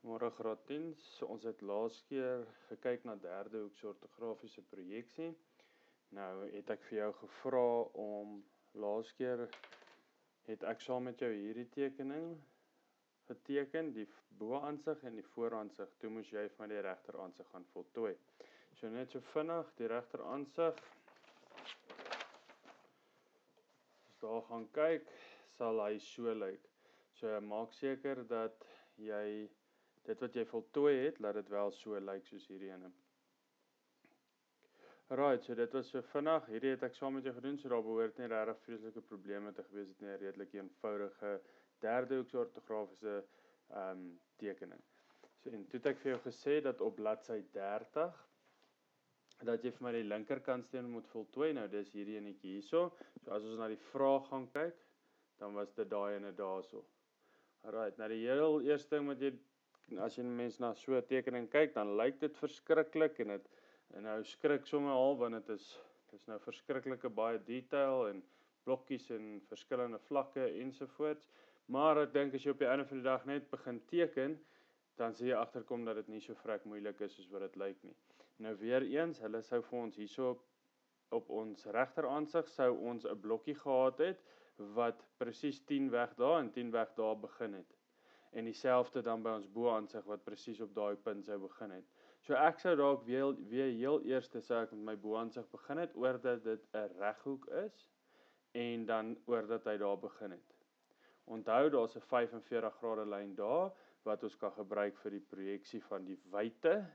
Môre graad 10, ons het laas keer gekyk na derdehoeks ortografiese projeksie. Nou het ek vir jou gevra om, laas keer het ek saam met jou hierdie tekening geteken, die bo-aansig en die vooraansig. Toe moes jy van die regteraansig gaan voltooi. So net so vinnig, die regteraansig. As daar gaan kyk, sal hy so lyk. So maak seker dat jy dit wat jy voltooi het, laat dit wel so lyk soos hierdie ene. Right, so dit was so vinnig. Hierdie het ek saam met jou gedoen, so daar behoort nie regtig vreeslike probleme te gewees het nie, 'n redelik eenvoudige derdehoeks ortografiese tekening. So en toe het ek vir jou gesê dat op bladsy 30 dat jy vir my die linkerkantsteen moet voltooi. Nou dis hierdie enetjie hierso. So as ons na die vraag gaan kyk, dan was dit daai ene daarso. Alright, nou die heel eerste ding wat jy, as jy mens na so 'n tekening kyk, dan lyk dit verskriklik en nou skrik sommer al, want dit is nou verskriklike baie detail en blokkies en verskillende vlakke ensovoorts. Maar ek dink as jy op die einde van die dag net begin teken, dan sal jy agterkom dat dit nie so vrek moeilik is soos wat dit lyk nie. Nou weer eens, hulle sou vir ons hierso op ons regteraansig sou ons 'n blokkie gehad het wat presies 10 weg daar en 10 weg daar begin het. En dieselfde dan by ons bo-aansig wat presies op daai punt sou begin het. So ek sou dalk weer heel eers sou ek met my bo-aansig begin het oor dat dit 'n reghoek is en dan oor dat hy daar begin het. Onthou, daar's 'n 45 grade lyn daar wat ons kan gebruik vir die projeksie van die wyte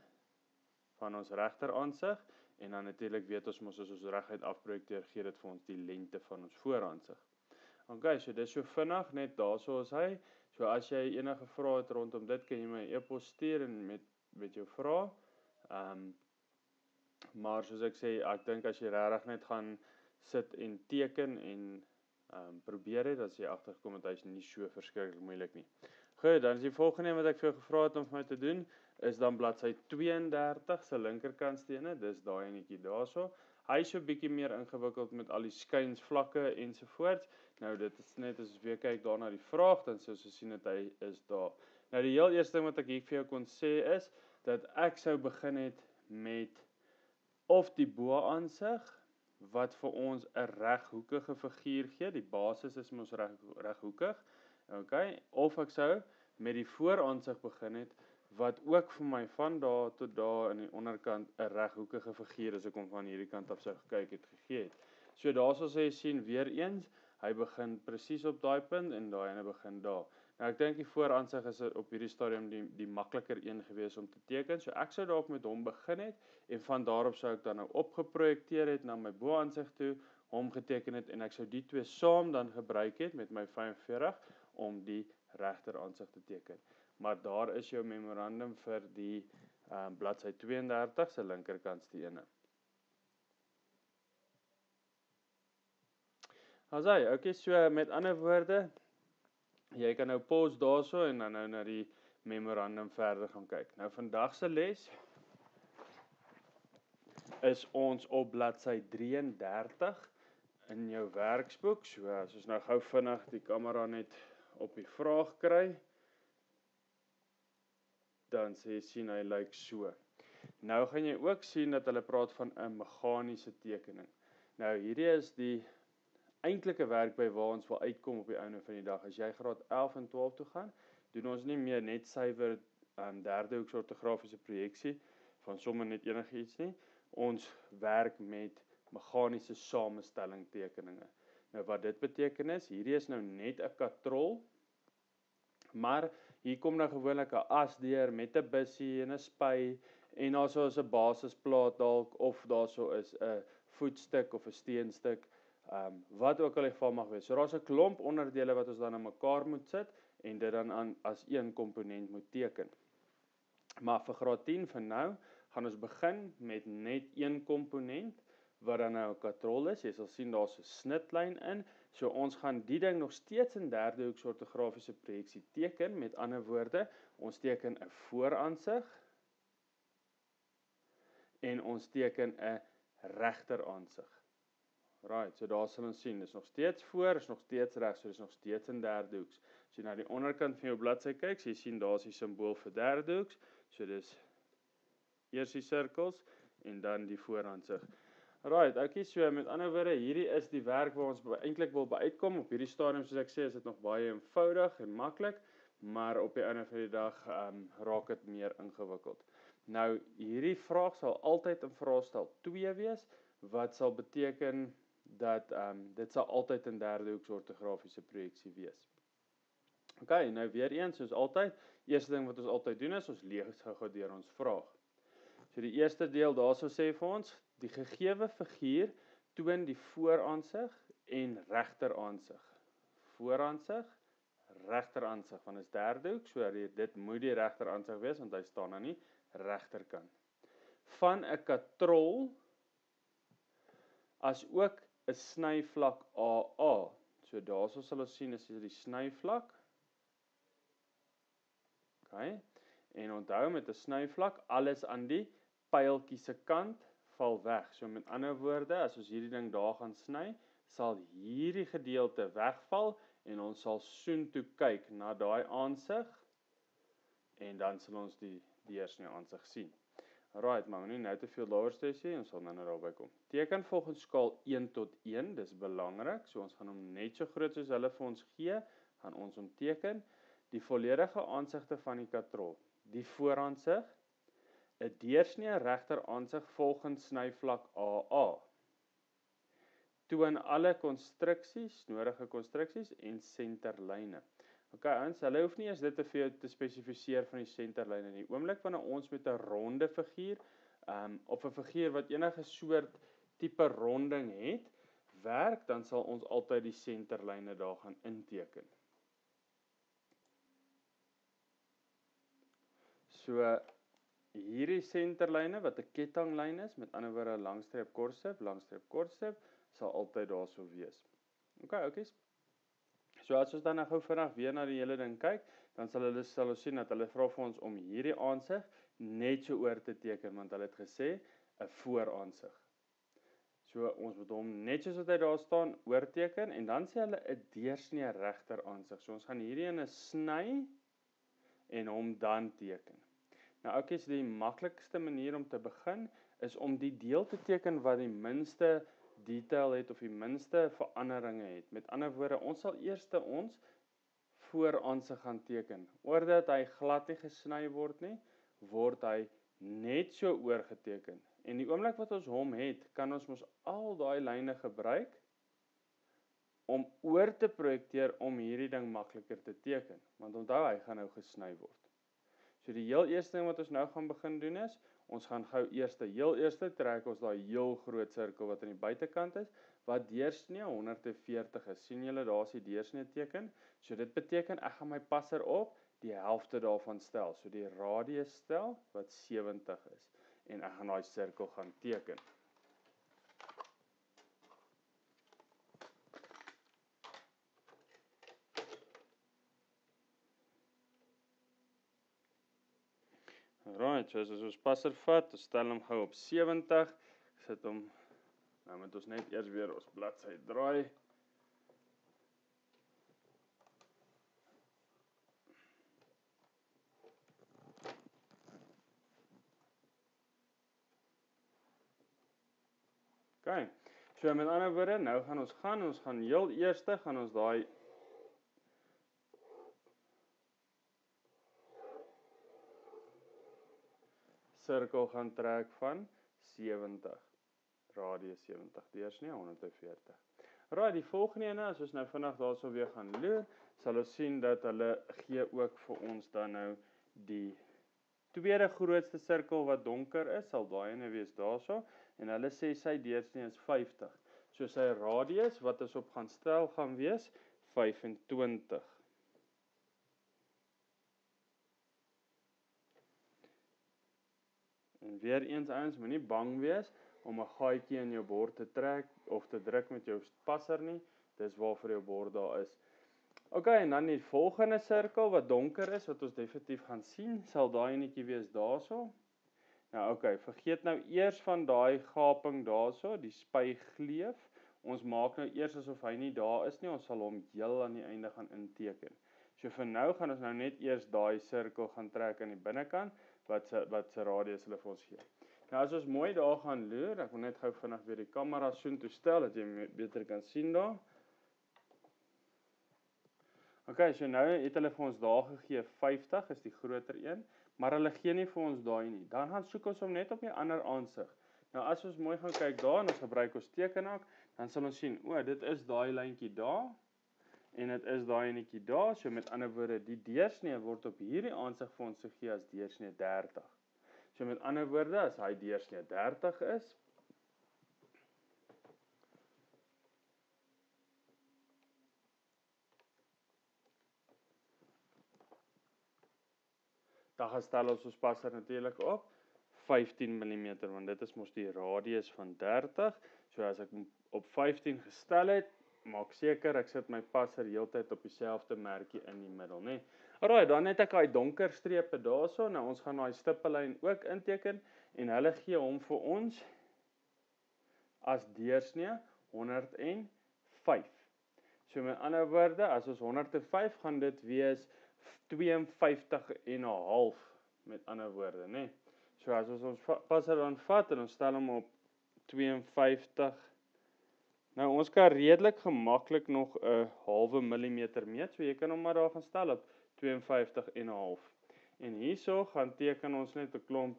van ons regteraansig en dan natuurlik weet ons mos as ons reguit afprojekteer, gee dit vir ons die lengte van ons vooraansig. Okay, so dis so vinnig, net daarso is hy. So as jy enige vrae het rondom dit, kan jy my e-pos stuur en met jou vrae. Maar soos ek sê, ek dink as jy regtig net gaan sit en teken en probeer het, as jy agtergekom het, hy's nie so verskriklik moeilik nie. Goed, dan is die volgende wat ek vir jou gevra het om vir my te doen, is dan bladsy 32 se linkerkantstene, dis daai enetjie daarso. Hy is so bietjie meer ingewikkeld met al die skynsvlakke ensovoorts. Nou dit is net as ons weer kyk daar na die vraag, dan soos ons sien dat hy is daar. Nou die heel eerste ding wat ek hier vir jou kon sê is dat ek sou begin het met of die bo-aansig wat vir ons 'n reghoekige figuur gee. Die basis is mos reghoekig. Okay, of ek sou met die vooraansig begin het wat ook vir my van daar tot daar in die onderkant 'n reghoekige figuur as ek hom van hierdie kant af sou gekyk het gegee het. So daarso sê jy sien weer eens, hy begin presies op daai punt en daai ene begin daar. Nou ek dink die vooraansig is op hierdie stadium die makliker een gewees om te teken. So ek sou dalk met hom begin het en van daarop sou ek dan nou opgeprojekteer het na my bo-aansig toe, hom geteken het en ek sou die twee saam dan gebruik het met my 45 om die regteraansig te teken. Maar daar is jou memorandum vir die bladsy 32 se linkerkantstene. Asai, okay, so met ander woorde, jy kan nou pause daarso en dan nou na die memorandum verder gaan kyk. Nou vandag se les is ons op bladsy 33 in jou werksboek. So as ons nou gou vinnig die kamera net op die vraag kry, dan sê jy sien hy lyk so. Nou gaan jy ook sien dat hulle praat van 'n meganiese tekening. Nou hierdie is die eintlike werk by waar ons wil uitkom op die einde van die dag. As jy graad 11 en 12 toe gaan, doen ons nie meer net suiwer derdehoeks ortografiese projeksie van sommer net enigiets nie. Ons werk met meganiese samestelling tekeninge. Nou wat dit beteken is, hierdie is nou net 'n katrol, maar hier kom nou gewoonlik 'n as deur met 'n bussie en 'n spy en daarso is 'n basisplaat dalk of daarso is 'n voetstuk of 'n steenstuk, wat ook al die geval mag wees. So daar's 'n klomp onderdele wat ons dan aan mekaar moet sit en dit dan as een komponent moet teken. Maar vir graad 10 van nou gaan ons begin met net een komponent wat dan nou 'n katrol is. Jy sal sien daar's 'n snitlyn in. So ons gaan die ding nog steeds in derdehoeks ortografiese projeksie teken. Met ander woorde, ons teken 'n vooraansig en ons teken 'n regteraansig. Right, so daar sal ons sien, is nog steeds voor, is nog steeds reg, so is nog steeds in derdehoeks. As jy na die onderkant van jou bladsy kyk, so jy sien daar is die simbool vir derdehoeks. So dis eers die sirkels en dan die vooraansig. Right, okay, so met ander woorde, hierdie is die werk waar ons eintlik wil by uitkom. Op hierdie stadium, soos ek sê, is dit nog baie eenvoudig en maklik, maar op die einde van die dag raak dit meer ingewikkeld. Nou, hierdie vraag sal altyd in vraagstel 2 wees, wat sal beteken dat dit sal altyd in derdehoeks ortografiese projeksie wees. Okay, nou weer eens, soos altyd, eerste ding wat ons altyd doen is, ons lees gou deur ons vraag. So die eerste deel daarso sê vir ons, die gegewe figuur toon die vooraansig en regteraansig. Vooraansig, regteraansig, want is derdehoek, so dit moet die regteraansig wees, want hy staan aan die regterkant. Van 'n katrol, as ook 'n snyvlak AA. So daarso sal ons sien is die snyvlak. Okay. En onthou met 'n snyvlak, alles aan die pyltjie se kant val weg. So met ander woorde, as ons hierdie ding daar gaan sny, sal hierdie gedeelte wegval en ons sal soontoe kyk na daai aansig en dan sal ons die deursnee aansig sien. Alright, maar nie nou te veel daaroor sê, ons sal nou daarby kom. Teken volgens skaal 1 tot 1, dis belangrik, so ons gaan hom net so groot soos hulle vir ons gee, gaan ons hom teken. Die volledige aansigte van die katrol, die vooraansig, 'n deursnee regteraansig volgens snyvlak AA. Toon alle konstruksies, nodige konstruksies en senterlyne. Okay, ons, hulle hoef nie eers dit te vir jou te spesifiseer van die senterlyne nie. Oomblik wanneer ons met 'n ronde figuur, of 'n figuur wat enige soort tipe ronding het, werk, dan sal ons altyd die senterlyne daar gaan inteken. So, hierdie senterlyne wat 'n kettinglyn is, met ander woorde langstreep kortstreep, sal altyd daarso wees. Okay. So as ons dan nou gou vinnig weer na die hele ding kyk, dan sal ons sien dat hulle vra vir ons om hierdie aansig net so oor te teken, want hulle het gesê 'n vooraansig. So ons moet hom net soos wat hy daar staan oorteken en dan sê hulle 'n deursnee regteraansig. So ons gaan hierdie in 'n sny en hom dan teken. Nou okay, so die maklikste manier om te begin is om die deel te teken wat die minste detail het of die minste veranderinge het. Met ander woorde, ons sal eers ons vooraansig gaan teken. Oordat hy glad nie gesny word nie, word hy net so oorgeteken. En die oomblik wat ons hom het, kan ons mos al daai lyne gebruik om oor te projekteer om hierdie ding makliker te teken. Want onthou, hy gaan nou gesny word. So die heel eerste ding wat ons nou gaan begin doen is, ons gaan gou heel eerste trek ons daai heel groot sirkel wat aan die buitekant is, wat deursnee 140 is. Sien julle, daar is die deursnee teken. So dit beteken ek gaan my passer op die helfte daarvan stel. So die radius stel wat 70 is. En ek gaan daai sirkel gaan teken. Alright, so as ons passer vat, ons stel hom gou op 70, sit hom, nou moet ons net eers weer ons bladsy draai. Okay, so met ander woorde, nou gaan ons gaan heel eerste, gaan ons daai sirkel gaan trek van 70, radius 70, deursnee 140. Right, die volgende ene, as ons nou vinnig daarso weer gaan loer, sal ons sien dat hulle gee ook vir ons dan nou die tweede grootste sirkel wat donker is, sal daai ene wees daarso, en hulle sê sy deursnee is 50. So sy radius wat ons op gaan stel gaan wees 25. En weer eens ouens, moenie bang wees om 'n gaatjie in jou bord te trek of te druk met jou passer nie. Dis waarvoor jou bord daar is. Okay, en dan die volgende sirkel wat donker is, wat ons definitief gaan sien, sal daai netjie wees daarso. Nou okay, vergeet nou eers van daai gaping daarso, die spygleuf. Ons maak nou eers asof hy nie daar is nie, ons sal hom heel aan die einde gaan inteken. So vir nou gaan ons nou net eers daai sirkel gaan trek aan die binnekant wat se radius hulle vir ons gee. Nou as ons mooi daar gaan loer, ek wil net gou vinnig weer die kamera soontoe stel dat jy beter kan sien daar. Okay, so nou het hulle vir ons daar gegee 50 is die groter een, maar hulle gee nie vir ons daai nie. Dan gaan soek ons hom net op die ander aansig. Nou as ons mooi gaan kyk daar en ons gebruik ons tekenaak, dan sal ons sien, dit is daai lyntjie daar en dit is daai enetjie daar. So met ander woorde, die deursnee word op hierdie aansig vir ons gegee as deursnee 30. So met ander woorde, as hy deursnee 30 is, dan gaan stel ons passer natuurlik op 15 mm, want dit is mos die radius van 30. So as ek op 15 gestel het, maak seker ek sit my passer heeltyd op dieselfde merkie in die middel, né? Alraai, dan het ek daai donker strepe daarso. Nou ons gaan daai stippellyn ook inteken en hulle gee hom vir ons as deursnee 105. So met ander woorde, as ons 105 gaan dit wees 52,5 met ander woorde, né? So as ons passer dan vat en ons stel hom op 52. Nou ons kan redelik gemaklik nog 'n halwe millimeter meet, so jy kan hom maar daar gaan stel op 52,5. En hierso gaan teken ons net 'n klomp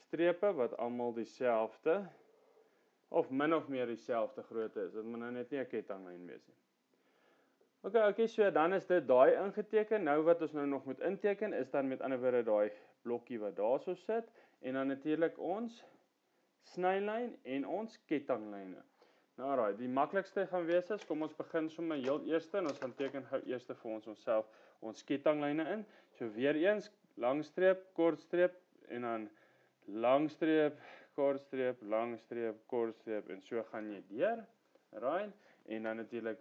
strepe wat almal dieselfde of min of meer dieselfde grootte is. Dit moet nou net nie 'n kettinglyn wees nie. Okay, so dan is dit daai ingeteken. Nou wat ons nou nog moet inteken is dan met ander woorde daai blokkie wat daarso sit en dan natuurlik ons snylyn en ons kettinglyne. Nou alraai, die maklikste gaan wees is, kom ons begin sommer heel eerste en ons gaan teken gou eers vir onsself ons kettinglyne in. So weer eens lang streep, kort streep en dan lang streep, kort streep, lang streep, kort streep en so gaan jy deur. Alraai, en dan natuurlik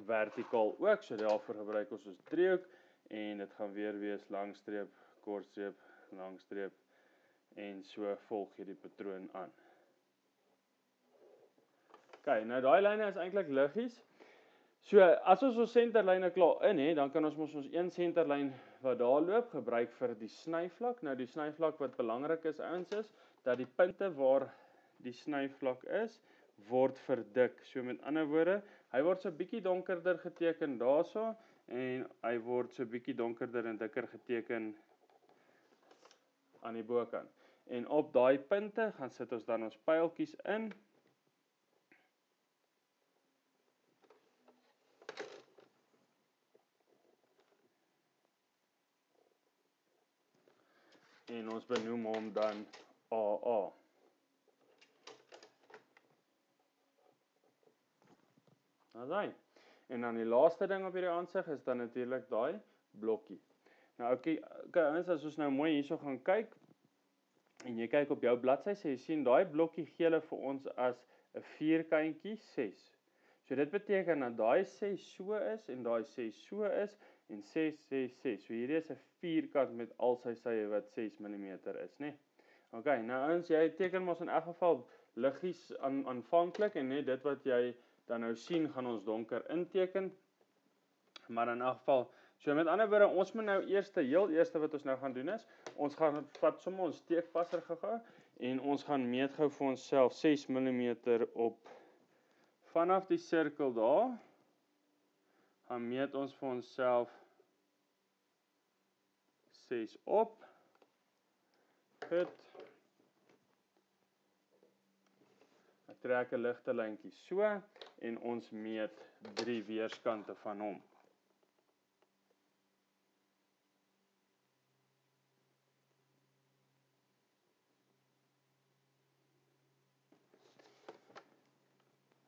vertikaal ook, so daarvoor gebruik ons driehoek en dit gaan weer wees lang streep, kort streep, lang streep en so volg jy die patroon aan. Okay, nou daai lyne is eintlik liggies. So as ons senterlyne klaar in het, dan kan ons mos ons een senterlyn wat daar loop gebruik vir die snyvlak. Nou die snyvlak wat belangrik is ouens is dat die punte waar die snyvlak is word verdik. So met ander woorde, hy word so bietjie donkerder geteken daarso en hy word so bietjie donkerder en dikker geteken aan die bokant. En op daai punte gaan sit ons dan ons pyltjies in. En ons benoem hom dan AA. Daai. En dan die laaste ding op hierdie aansig is dan natuurlik daai blokkie. Nou okay, as ons nou mooi hierso gaan kyk en jy kyk op jou bladsy, so jy sien daai blokkie gee hulle vir ons as 'n vierkantjie 6. So dit beteken dat daai 6 so is en daai 6 so is en 6, 6, 6. So hierdie is 'n vierkant met al sy sye wat 6 mm is, né? Okay, nou ons jy teken mos in elk geval liggies aanvanklik en net dit wat jy dan nou sien gaan ons donker inteken. Maar in elk geval, so met ander woorde, ons moet nou heel eerste wat ons nou gaan doen is, ons gaan vat sommer ons steekpasser gou en ons gaan meet gou vir onsself 6 mm op vanaf die sirkel daar. Gaan meet ons vir onsself 6 op. Goed. Ek trek 'n ligte lyntjie so en ons meet 3 weerskante van hom.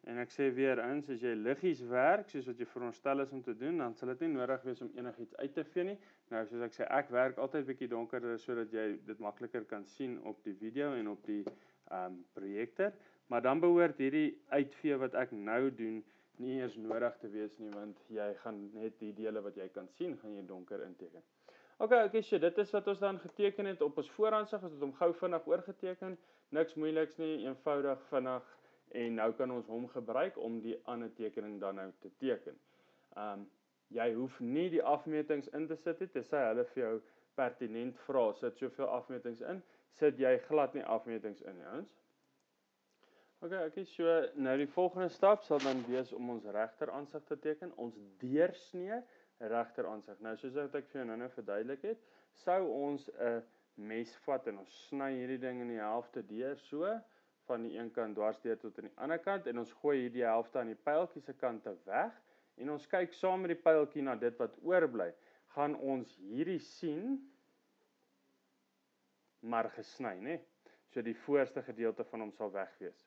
En ek sê weer eens, as jy liggies werk, soos wat jy veronderstel is om te doen, dan sal dit nie nodig wees om enigiets uit te vee nie. Nou, soos ek sê, ek werk altyd bietjie donkerder, sodat jy dit makliker kan sien op die video en op die projektor. Maar dan behoort hierdie uitvee wat ek nou doen, nie eers nodig te wees nie, want jy gaan net die dele wat jy kan sien, gaan jy donker inteken. Okay, so dit is wat ons dan geteken het op ons vooraansig, ons het hom gou vinnig oorgeteken, niks moeiliks nie, eenvoudig, vinnig, en nou kan ons hom gebruik om die ander tekening dan nou te teken. Jy hoef nie die afmetings in te sit nie, tensy hulle vir jou pertinent vra, sit soveel afmetings in, sit jy glad nie afmetings in, ouens. Okay, so nou die volgende stap sal dan wees om ons regteransig te teken, ons deursnee regteransig. Nou soos wat ek vir jou nou verduidelik het, sou ons 'n mes vat en ons sny hierdie ding in die helfte deur so, van die een kant dwarsdeur tot aan die ander kant, en ons gooi hierdie helfte aan die pyltjie se kante weg, en ons kyk saam met die pyltjie na dit wat oorbly, gaan ons hierdie sien, maar gesny, né? So die voorste gedeelte van hom sal weg wees.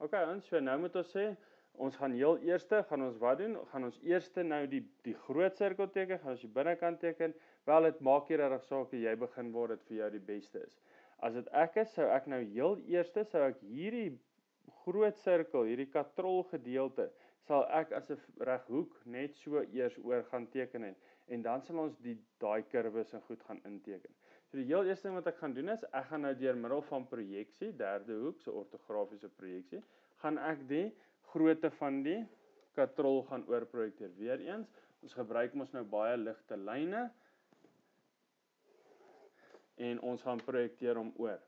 Okay, so nou moet ons sê, ons gaan heel eerste, gaan ons wat doen? Gaan ons eerste nou die groot sirkel teken, gaan ons die binnekant teken, wel dit maak nie regtig saak of jy begin waar dit vir jou die beste is. As dit ek is, sou ek nou heel eerste, sou ek hierdie groot sirkel, hierdie katrol gedeelte, sal ek as 'n reghoek net so eers oor gaan teken en dan sal ons daai kurwes en goed gaan inteken. So die heel eerste ding wat ek gaan doen is, ek gaan nou deur middel van projeksie, derdehoeks, 'n ortografiese projeksie, gaan ek die grootte van die katrol gaan oorprojekteer. Weereens, ons gebruik mos nou baie ligte lyne en ons gaan projekteer hom oor.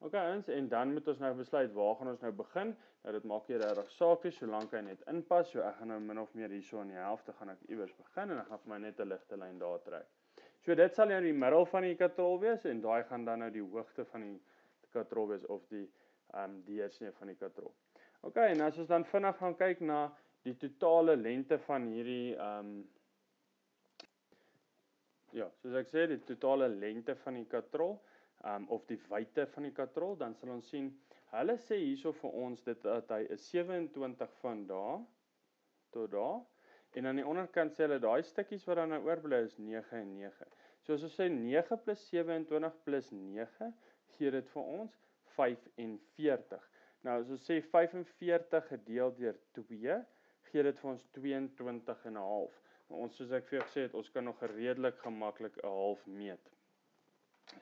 Okay, en dan moet ons nou besluit waar gaan ons nou begin. Nou dit maak nie regtig saak nie, solank hy net inpas. So ek gaan nou min of meer hierso in die helfte gaan ek iewers begin en ek gaan vir my net 'n ligte lyn daar trek. So dit sal nou die middel van die katrol wees en daai gaan dan nou die hoogte van die katrol wees of die deursnee van die katrol. Okay, en as ons dan vinnig gaan kyk na die totale lengte van hierdie soos ek sê, die totale lengte van die katrol of die wyte van die katrol, dan sal ons sien, hulle sê hierso vir ons dat hy is 27 van daar tot daar, en aan die onderkant sê hulle daai stukkies wat dan nou oorbly is 9 en 9. So as ons sê 9 plus 27 plus 9, gee dit vir ons 45. Nou as ons sê 45 gedeel deur 2, gee dit vir ons 22,5. Maar ons, soos ek vir jou gesê het, ons kan nog redelik gemaklik 'n half meet.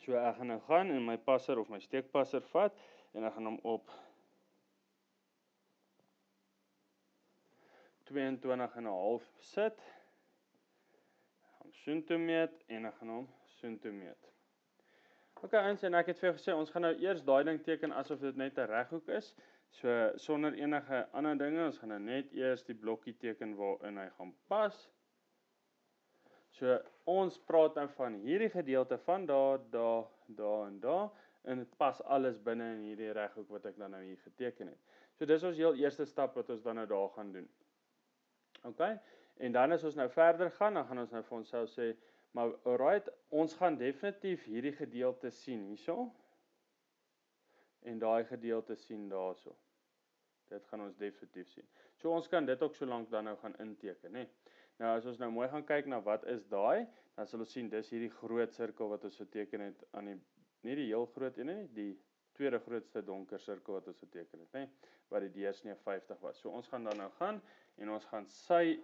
So ek gaan nou gaan en my passer of my steekpasser vat en ek gaan hom op 22,5 sit. Ek gaan hom soontoe meet en ek gaan hom soontoe meet. Okay, en ek het vir jou gesê, ons gaan nou eers daai ding teken asof dit net 'n reghoek is. So sonder enige ander dinge, ons gaan nou net eers die blokkie teken waarin hy gaan pas. So ons praat nou van hierdie gedeelte van daar en dit pas alles binne in hierdie reghoek wat ek dan nou hier geteken het. So dis ons heel eerste stap wat ons dan nou daar gaan doen. Okay, en dan as ons nou verder gaan, dan gaan ons nou vir onsself sê, maar alright, ons gaan definitief hierdie gedeelte sien hierso en daai gedeelte sien daarso. Dit gaan ons definitief sien. So ons kan dit ook so lank dan nou gaan inteken, né? Nou as ons nou mooi gaan kyk na wat is daai, dan sal ons sien dis hierdie groot sirkel wat ons geteken het aan nie die heel groot een nie, die tweede grootste donker sirkel wat ons geteken het, né? Wat die deursnee 50 was. So ons gaan dan nou gaan en ons gaan sy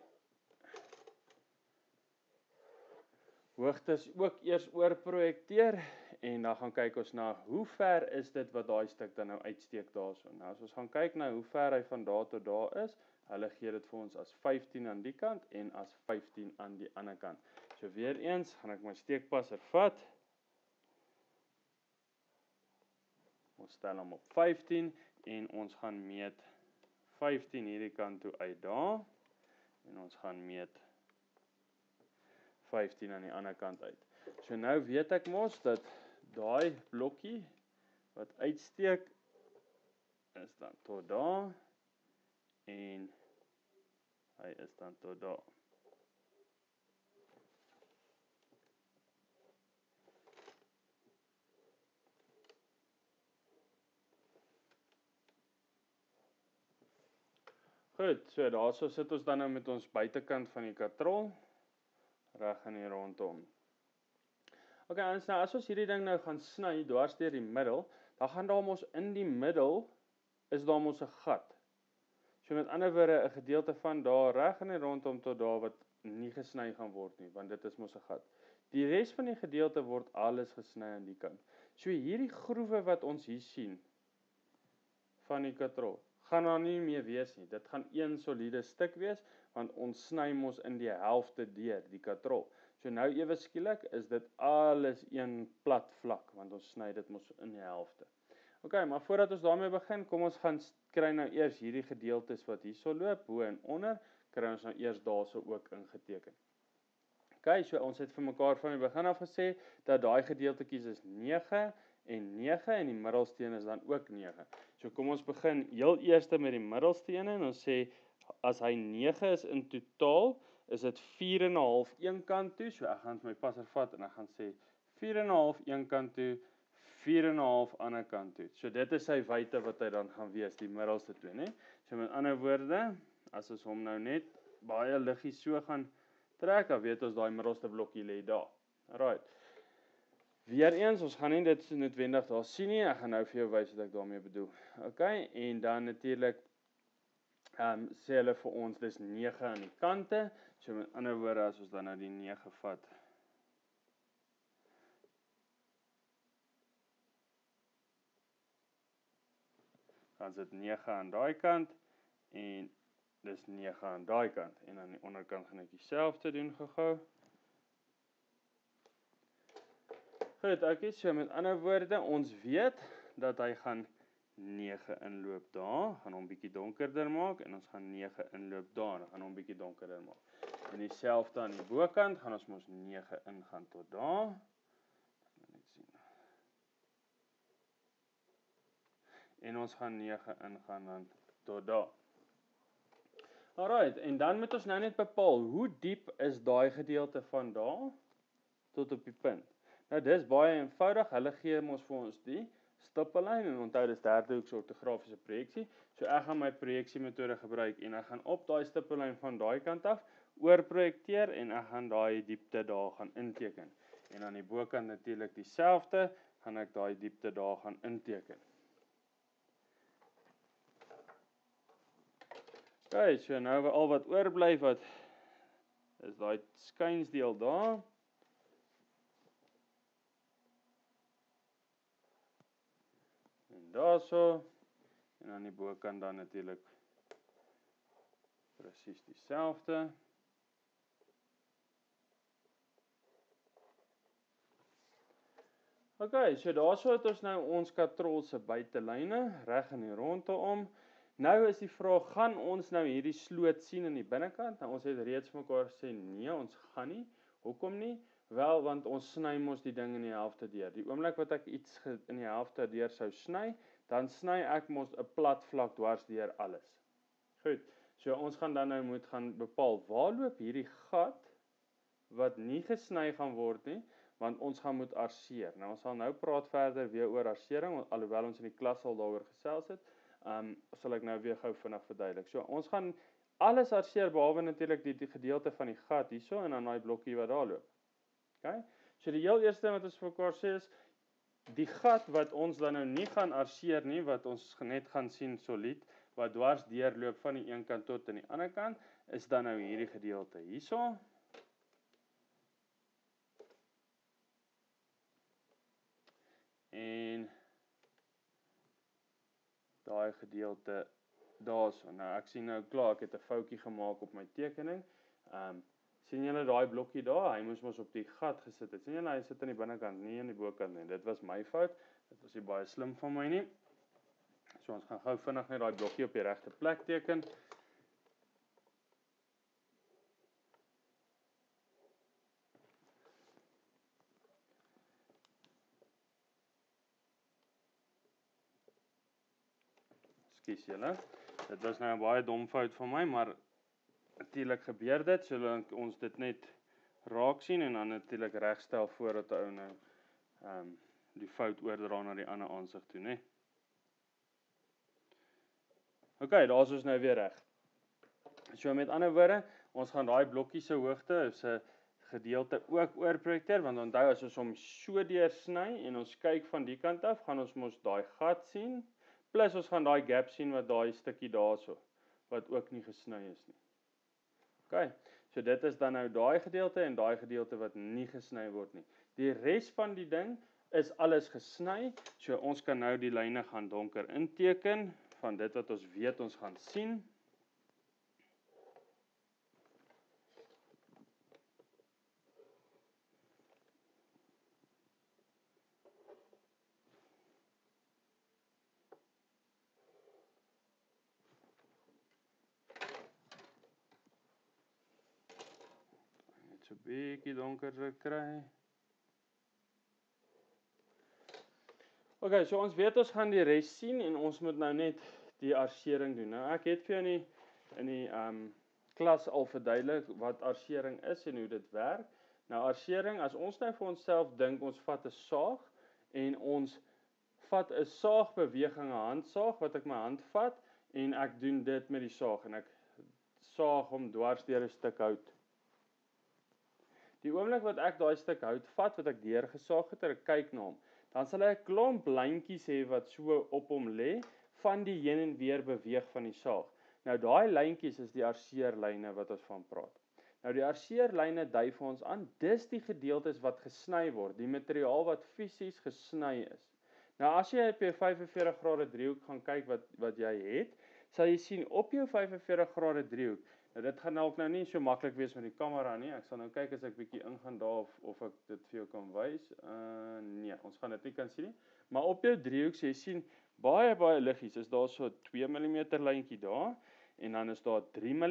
hoogtes ook eers oorprojekteer en dan gaan kyk ons na hoe ver is dit wat daai stuk dan nou uitsteek daarso. Nou as ons gaan kyk na hoe ver hy van daar tot daar is, hulle gee dit vir ons as 15 aan die kant en as 15 aan die ander kant. So weer eens gaan ek my steekpasser vat. Ons stel hom op 15 en ons gaan meet 15 hierdie kant toe uit daar en ons gaan meet 15 aan die ander kant uit. So nou weet ek mos dat daai blokkie wat uitsteek is dan tot daar en hy is dan tot daar. Goed, so daarso sit ons dan nou met ons buitekant van die katrol reg in hier rondom. Okay, en nou as ons hierdie ding nou gaan sny dwars deur die middel, dan gaan daar mos in die middel is daar mos 'n gat. So met ander woorde 'n gedeelte van daar reg in die rondom tot daar wat nie gesny gaan word nie, want dit is mos 'n gat. Die res van die gedeelte word alles gesny aan die kant. So hierdie groewe wat ons hier sien van die katrol gaan daar nie meer wees nie. Dit gaan een soliede stuk wees want ons sny mos in die helfte deur die katrol. So nou ewe skielik is dit alles een plat vlak, want ons sny dit mos in die helfte. Ok, maar voordat ons daarmee begin, kom ons gaan kry nou eers hierdie gedeeltes wat hierso loop, bo en onder, kry ons nou eers daarso ook ingeteken. Ok, so ons het vir mekaar van die begin af gesê, dat daai gedeeltetjies is 9 en 9 en die middelsteen is dan ook 9. So kom ons begin heel eerste met die middelsteen en ons sê, as hy 9 is in totaal, is dit 4,5 een kant toe, so ek gaan my passer vat en ek gaan sê 4,5 een kant toe, 4,5 ander kant toe. So dit is sy wyte wat hy dan gaan wees, die middelste twee, né? So met ander woorde, as ons hom nou net baie liggies so gaan trek, dan weet ons daai middelste blokkie lê daar. Alright. Weereens, ons gaan nie dit noodwendig daar sien nie, ek gaan nou vir jou wys wat ek daarmee bedoel. Ok, en dan natuurlik sê hulle vir ons, dis 9 aan die kante, so met ander woorde, as ons dan nou die 9 vat, dan is dit 9 aan daai kant, en dis 9 aan daai kant, en aan die onderkant gaan ek dieselfde doen gou-gou. Goed, ok, so met ander woorde, ons weet, dat hy gaan 9 inloop daar, gaan hom bietjie donkerder maak, en ons gaan 9 inloop daar, en gaan hom bietjie donkerder maak. En dieselfde aan die bokant, gaan ons mos 9 ingaan tot daar. En ons gaan 9 ingaan dan tot daar. Alright, en dan moet ons nou net bepaal, hoe diep is daai gedeelte van daar, tot op die punt. Nou dis baie eenvoudig, hulle gee mos vir ons die stippellyn, en onthou dis Derdehoeks ortografiese projeksie, so ek gaan my projeksie metode gebruik, en ek gaan op daai stippellyn van daai kant af, oorprojekteer, en ek gaan daai diepte daar gaan inteken. En aan die bokant natuurlik dieselfde, gaan ek daai diepte daar gaan inteken. Ok, so nou al wat oorbly wat is daai skynsdeel daar. En daarso, en aan die bokant dan natuurlik presies dieselfde. Ok, so daarso het ons nou ons katrol se buitelyne reg in die rondte om. Nou is die vraag, gaan ons nou hierdie sloot sien in die binnekant? Nou ons het reeds vir mekaar gesê, nee, ons gaan nie. Hoekom nie? Wel, want ons sny mos die ding in die helfte deur. Die oomblik wat ek iets in die helfte deur sou sny, dan sny ek mos 'n plat vlak dwars deur alles. Goed, so ons gaan dan nou moet gaan bepaal, waar loop hierdie gat, wat nie gesny gaan word nie, want ons gaan moet arseer. Nou ons sal nou praat verder weer oor arsering, alhoewel ons in die klas al daaroor gesels het, sal ek nou weer gou vinnig verduidelik. So ons gaan alles arseer, behalwe natuurlik die gedeelte van die gat hierso, en dan daai blokkie wat daar loop. Okay? So die heel eerste wat ons vir mekaar sê is, die gat wat ons dan nou nie gaan arseer nie, wat ons net gaan sien solied, wat dwars deurloop van die een kant tot aan die ander kant, is dan nou hierdie gedeelte hierso. En daai gedeelte daarso. Nou ek sien nou klaar, ek het 'n foutjie gemaak op my tekening. Sien julle daai blokkie daar? Hy moes mos op die gat gesit het. Sien julle, hy sit aan die binnekant, nie aan die bokant nie. Dit was my fout. Dit was nie baie slim van my nie. So ons gaan gou vinnig net daai blokkie op die regte plek teken. Ekskuus julle. Dit was nou 'n baie dom fout van my, maar natuurlik gebeur dit, sodat ons dit net raak sien en dan natuurlik regstel voordat 'n ou nou die fout oordra na die ander aansig toe, né? Ok, daar is ons nou weer reg. So met ander woorde, ons gaan daai blokkie se hoogte, se gedeelte ook oorprojekteer, want onthou as ons hom so deursny en ons kyk van die kant af, gaan ons mos daai gat sien, plus ons gaan daai gap sien wat daai stukkie daarso, wat ook nie gesny is nie. Ok, so dit is dan nou daai gedeelte en daai gedeelte wat nie gesny word nie. Die res van die ding is alles gesny, so ons kan nou die lyne gaan donker inteken, van dit wat ons weet ons gaan sien. So 'n bietjie donkerder kry. Okay, so ons weet ons gaan die res sien en ons moet nou net die arsering doen. Nou ek het vir jou in die klas al verduidelik wat arsering is en hoe dit werk. Nou arsering, as ons nou vir onsself dink ons vat 'n saag en ons vat 'n saagbeweging, 'n handsaag wat ek my hand vat en ek doen dit met die saag en ek saag hom dwars deur 'n stuk hout. Die oomblik wat ek daai stuk hout vat wat ek deurgesaag het en ek kyk na hom, dan sal hy 'n klomp lyntjies hê wat so op hom lê van die heen en weer beweeg van die saag. Nou daai lyntjies is die arseerlyne wat ons van praat. Nou die arseerlyne dui vir ons aan, dis die gedeeltes wat gesny word, die materiaal wat fisies gesny is. Nou as jy op jou 45 grade driehoek gaan kyk wat jy het, sal jy sien op jou 45 grade driehoek. Nou dit gaan dalk nou nie so maklik wees met die kamera nie. Ek sal nou kyk as ek bietjie ingaan daar of ek dit vir jou kan wys. Nee, ons gaan dit nie kan sien nie. Maar op jou driehoek jy sien baie liggies. Is daar so 2 mm lyntjie daar en dan is daar 3 mm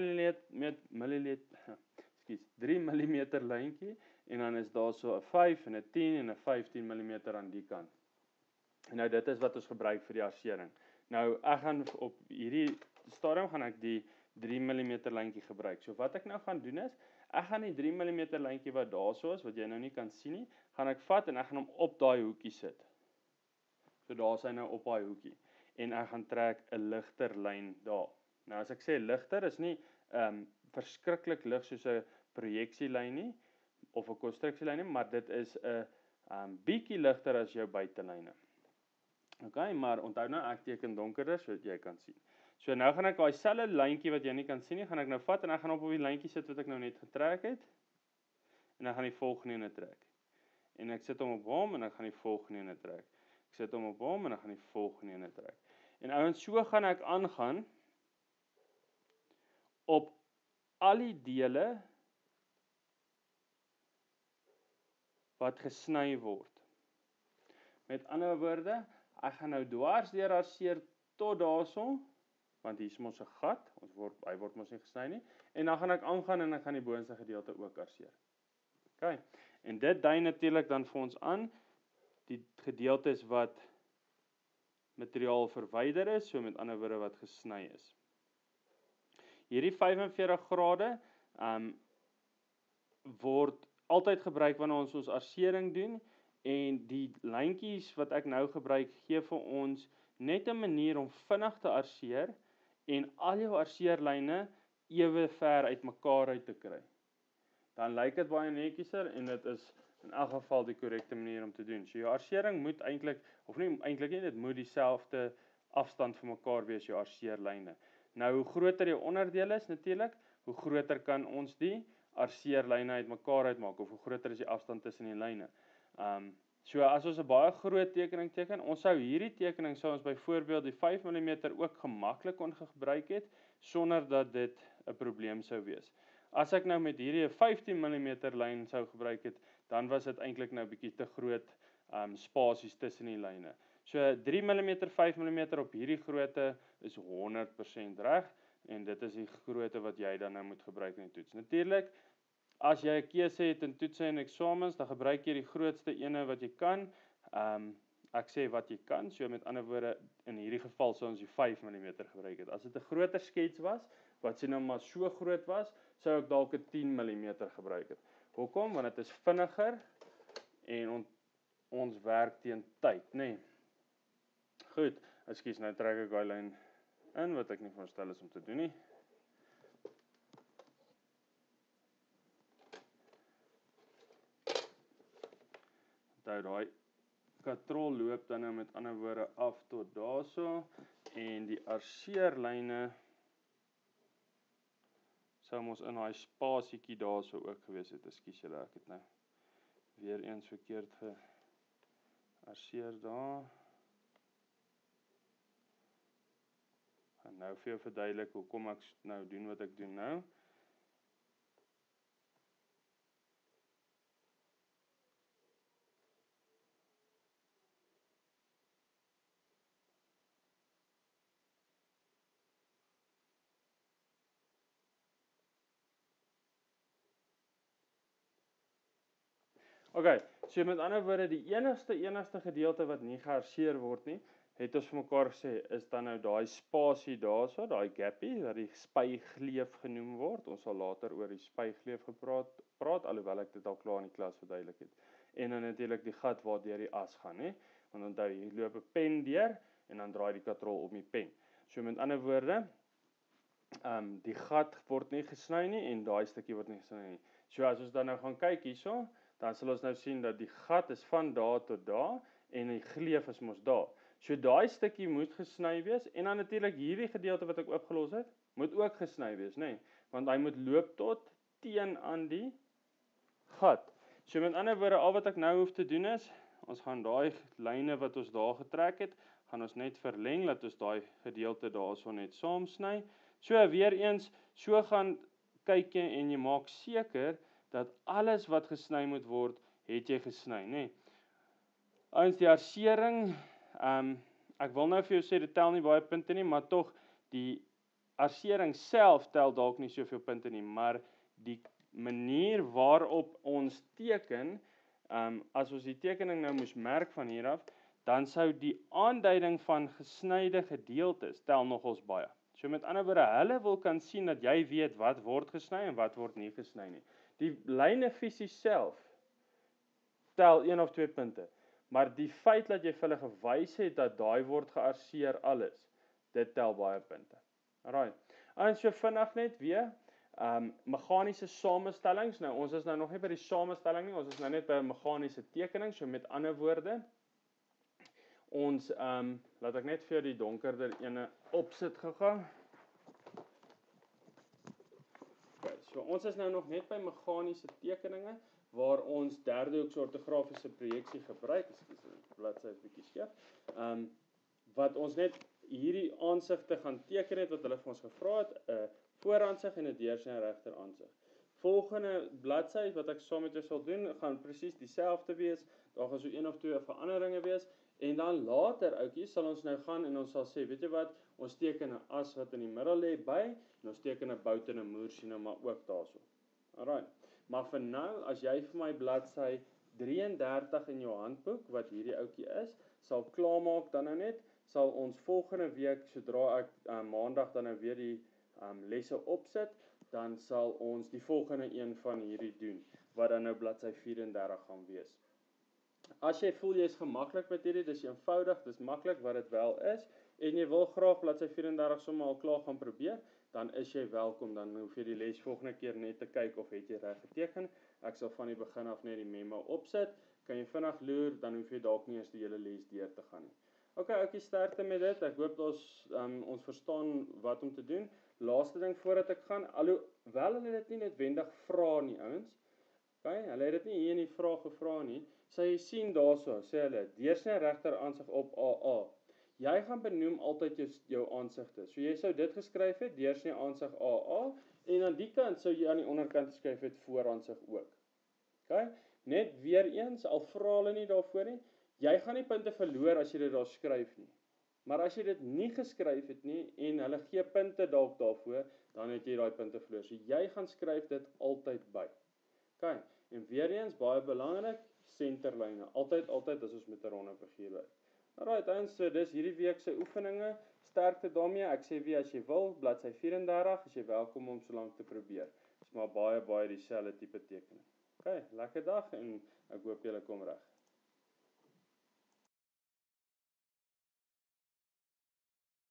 lyntjie en dan is daar so 'n 5 en 'n 10 en 'n 15 mm aan die kant. Nou dit is wat ons gebruik vir die arsering. Nou ek gaan op hierdie stadium gaan ek die 3 mm lyntjie gebruik. So wat ek nou gaan doen is, ek gaan die 3 mm lyntjie wat daarso is, wat jy nou nie kan sien nie, gaan ek vat en ek gaan hom op daai hoekie sit. So daar is hy nou op daai hoekie. En ek gaan trek 'n ligter lyn daar. Nou as ek sê ligter is nie verskriklik lig soos 'n projeksielyn nie of 'n konstruksielyn nie, maar dit is 'n bietjie ligter as jou buitelyne. Okay, maar onthou nou ek teken donkerder sodat jy kan sien. So nou gaan ek daai selfde lyntjie wat jy nie kan sien nie, gaan ek nou vat en ek gaan op die lyntjie sit wat ek nou net getrek het. En ek gaan die volgende ene trek. En ek sit hom op hom en ek gaan die volgende ene trek. Ek sit hom op hom en ek gaan die volgende ene trek. En ouens, so gaan ek aangaan op al die dele wat gesny word. Met ander woorde, ek gaan nou dwars deur arseer tot daarso, want hier is mos 'n gat, hy word mos nie gesny nie, en dan gaan ek aangaan en ek gaan die boonste gedeelte ook arseer. OK. En dit dui natuurlik dan vir ons aan die gedeeltes wat materiaal verwyder is, so met ander woorde wat gesny is. Hierdie 45 grade word altyd gebruik wanneer ons arsering doen en die lyntjies wat ek nou gebruik gee vir ons net 'n manier om vinnig te arseer en al jou arseerlyne ewe ver uitmekaar uit te kry. Dan lyk dit baie nettieser en dit is in elk geval die korrekte manier om te doen. So jou arsering moet eintlik of nie eintlik nie, dit moet dieselfde afstand vir mekaar wees jou arseerlyne. Nou hoe groter jou onderdele is natuurlik, hoe groter kan ons die arseerlyne uitmekaar uitmaak of hoe groter is die afstand tussen die lyne. So as ons 'n baie groot tekening teken, ons sou hierdie tekening sou ons byvoorbeeld die 5 mm ook gemaklik kon gebruik het sonder dat dit 'n probleem sou wees. As ek nou met hierdie 15 mm lyn sou gebruik het, dan was dit eintlik nou bietjie te groot spasies tussen die lyne. So 3 mm, 5 mm op hierdie grootte is 100% reg en dit is die grootte wat jy dan nou moet gebruik in die toets. Natuurlik, as jy 'n keuse het in toetse en eksamens, dan gebruik jy die grootste ene wat jy kan. Ek sê wat jy kan, so met ander woorde, in hierdie geval sou ons die 5 mm gebruik het. As dit 'n groter skets was, wat sê nou maar so groot was, sou ek dalk 'n 10 mm gebruik het. Hoekom? Want dit is vinniger en ons werk teen tyd, nê? Nee. Goed, ekskuus, nou trek ek daai lyn in wat ek nie veronderstel is om te doen nie. Onthou daai katrol loop dan nou met ander woorde af tot daarso en die arseerlyne sou ons in daai spasietjie daarso ook gewees het. Ekskuus julle, ek het nou weer eens verkeerd gearseer daar. En nou vir jou verduidelik hoekom ek nou doen wat ek doen nou. Okay, so met ander woorde, die enigste gedeelte wat nie gearseer word nie, het ons vir mekaar gesê, is dan nou daai spasie daarso, daai gappie, wat die spygleef genoem word. Ons sal later oor die spygleef praat, alhoewel ek dit al klaar in die klas verduidelik het. En dan natuurlik die gat waar deur die as gaan, hè. Want onthou, hier loop 'n pen deur en dan draai die katrol om die pen. So met ander woorde, die gat word nie gesny nie en daai stukkie word nie gesny nie. So as ons dan nou gaan kyk hierso, dan sal ons nou sien dat die gat is van daar tot daar en die gleef is mos daar. So daai stukkie moet gesny wees en dan natuurlik hierdie gedeelte wat ek oopgelos het, moet ook gesny wees, nê? Want hy moet loop tot teen aan die gat. So met ander woorde, al wat ek nou hoef te doen is, ons gaan daai lyne wat ons daar getrek het, gaan ons net verleng, dat ons daai gedeelte daarso net saam sny. So weer eens, so gaan kyk jy en jy maak seker dat alles wat gesny moet word, het jy gesny, nê? Eens die arsering, ek wil nou vir jou sê, dit tel nie baie punte nie, maar tog, die arsering self tel dalk nie soveel punte nie, maar die manier waarop ons teken, as ons die tekening nou moes merk van hier af, dan sou die aanduiding van gesnyde gedeeltes tel nogals baie. So met ander woorde, hulle wil kan sien dat jy weet wat word gesny en wat word nie gesny nie. Die lyne fisies self tel 1 of 2 punte, maar die feit dat jy vir hulle gewys het dat daai word gearseer alles, dit tel baie punte. Alright. En so vinnig net weer, meganiese samestellings. Nou ons is nou nog nie by die samestelling nie, ons is nou net by 'n meganiese tekening. So met ander woorde, ons laat ek net vir die donkerder ene opsit gou-gou. Okay, so ons is nou nog net by meganiese tekeninge waar ons derdehoeks ortografiese projeksie gebruik. Ekskuus, die bladsy is bietjie skeef. Wat ons net hierdie aansigte gaan teken het wat hulle vir ons gevra het, 'n vooraansig en 'n deursnee regteraansig. Volgende bladsy wat ek saam met jou sal doen, gaan presies dieselfde wees. Daar gaan so 1 of 2 veranderinge wees. En dan later, ouetjies, sal ons nou gaan en ons sal sê, weet jy wat, ons teken 'n as wat in die middel lê by, en ons teken 'n bout en 'n moersien maar ook daarso. Alright. Maar vir nou, as jy vir my bladsy 33 in jou handboek, wat hierdie ouetjie is, sal klaarmaak dan nou net, sal ons volgende week, sodra ek maandag dan nou weer die lesse opsit, dan sal ons die volgende een van hierdie doen, wat dan nou bladsy 34 gaan wees. As jy voel jy is gemaklik met hierdie, dis eenvoudig, dis maklik wat dit wel is, en jy wil graag bladsy 34 sommer al klaar gaan probeer, dan is jy welkom, dan hoef jy die les volgende keer net te kyk of het jy reg geteken. Ek sal van die begin af net die memo opsit, kan jy vinnig loer, dan hoef jy dalk nie eens die hele les deur te gaan nie. Ok, ouetjie, sterkte met dit, ek hoop ons verstaan wat om te doen. Laaste ding voordat ek gaan, alhoewel hulle dit nie noodwendig vra nie, ouens. Okay, hulle het dit nie hier in die vraag gevra nie. So jy sien daarso, sê hulle, deursnee regteraansig op AA. Jy gaan benoem altyd jou aansigte. So jy sou dit geskryf het, deursnee aansig AA, en aan die kant sou jy aan die onderkant geskryf het vooraansig ook. Okay? Net weer eens, al vra hulle nie daarvoor nie, jy gaan nie punte verloor as jy dit daar skryf nie. Maar as jy dit nie geskryf het nie, en hulle gee punte dalk daarvoor, dan het jy daai punte verloor. So jy gaan skryf dit altyd by. Okay, en weer eens, baie belangrik, senterlyne. Altyd as ons met 'n ronde figuur werk. Alright, ouens, so dis hierdie week se oefeninge. Sterkte daarmee. Ek sê weer as jy wil, bladsy 34, is jy welkom om so lank te probeer. Dis maar baie dieselfde tipe tekening. Okay, lekker dag en ek hoop julle kom reg.